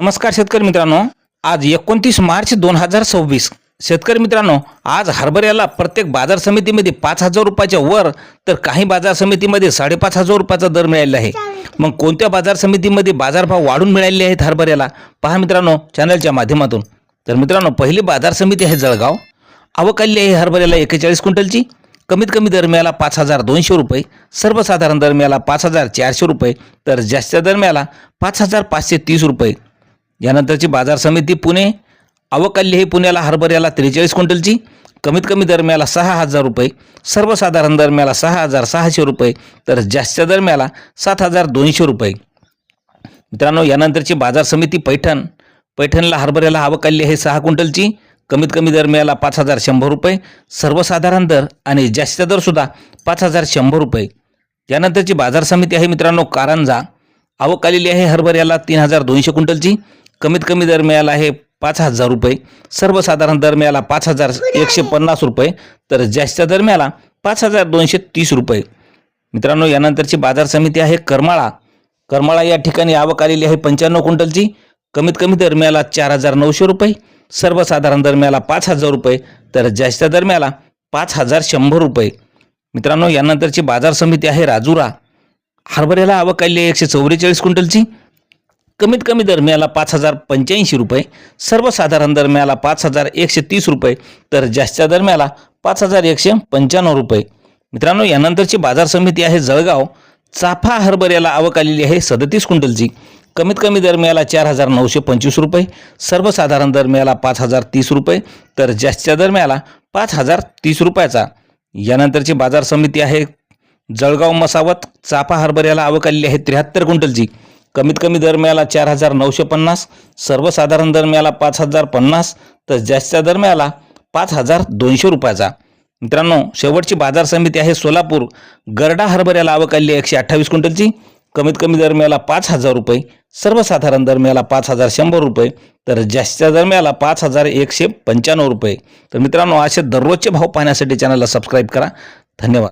नमस्कार शेतकरी मित्रांनो, आज 29 मार्च 2026. शेतकरी मित्रांनो, आज हरभऱ्याला प्रत्येक बाजार समितीमध्ये 5,000 रुपयाच्या वर तर काही बाजार समितीमध्ये 5,500 रुपयाचा दर मिळालेला आहे. मग कोणत्या बाजार समितीमध्ये बाजारभाव वाढून मिळालेले आहेत हरभऱ्याला पहा मित्रांनो चॅनलच्या माध्यमातून. तर मित्रांनो, पहिली बाजार समिती आहे जळगाव. आवक आली आहे हरभऱ्याला 41 क्विंटलची. कमीत कमी दर मिळाला 5,200 रुपये, सर्वसाधारण दर मिळाला 5,400 रुपये, तर जास्त दर मिळाला 5,530 रुपये. यानंतरची बाजार समिती पुणे. आवक आली आहे पुण्याला हरभऱ्याला 43 क्विंटलची. कमीत कमी दर मिळाला 6,000 रुपये, सर्वसाधारण दर मिळाला 6,600 रुपये, तर जास्त दर मिळाला 7,200 रुपये. मित्रांनो, यानंतरची बाजार समिती पैठण. पैठणला हरभऱ्याला आवक आली आहे 6 क्विंटलची. कमीत कमी दर मिळाला 5,100 रुपये, सर्वसाधारण दर आणि जास्त दरसुद्धा 5,100 रुपये. यानंतरची बाजार समिती आहे मित्रांनो कारंजा. आवक आलेली आहे हरभऱ्याला 3,200 क्विंटलची. कमीत कमी दर मिळाला आहे 5,000 रुपये, सर्वसाधारण दर मिळाला 5,150 रुपये, तर जास्त दर मिळाला 5,230 रुपये. मित्रांनो, यानंतरची बाजार समिती आहे करमाळा. करमाळा या ठिकाणी आवक आलेली आहे 95 क्विंटलची. कमीत कमी दर मिळाला 4,900 रुपये, सर्वसाधारण दर मिळाला 5,000 रुपये, तर जास्त दर मिळाला 5,100 रुपये. मित्रांनो, यानंतरची बाजार समिती आहे राजुरा. हरभऱ्याला आवक आली आहे 144 क्विंटलची. कमीत कमी दर मिळाला 5,085 रुपये, सर्वसाधारण दर मिळाला 5,130 रुपये, तर जास्त दर मिळाला 5,195 रुपये. मित्रांनो, यानंतरची बाजार समिती आहे जळगाव. चाफा हरभऱ्याला आवक आलेली आहे 37 क्विंटलची. कमीत कमी दर मिळाला 4,925 रुपये, सर्वसाधारण दर मिळाला 5,030 रुपये, तर जास्त दर मिळाला 5,030 रुपयाचा. यानंतरची बाजार समिती आहे जळगाव मसावत. चाफा हरभऱ्याला आवक आलेली आहे 73 क्विंटलची. कमीत कमी दर मिळाला 4,950, सर्वसाधारण दर मिळाला 5,050, तर जास्त दर मिळाला 5,200 रुपयाचा. मित्रांनो, शेवटची बाजार समिती आहे सोलापूर. गरडा हरभऱ्याला आवक आलेली आहे 128 क्विंटलची. कमीत कमी दर मिळाला 5,000 रुपये, सर्वसाधारण दर मिळाला 5,100 रुपये, तर जास्त दर मिळाला 5,195 रुपये. तर मित्रांनो, असे दररोजचे भाव पाहण्यासाठी चॅनलला सबस्क्राईब करा. धन्यवाद.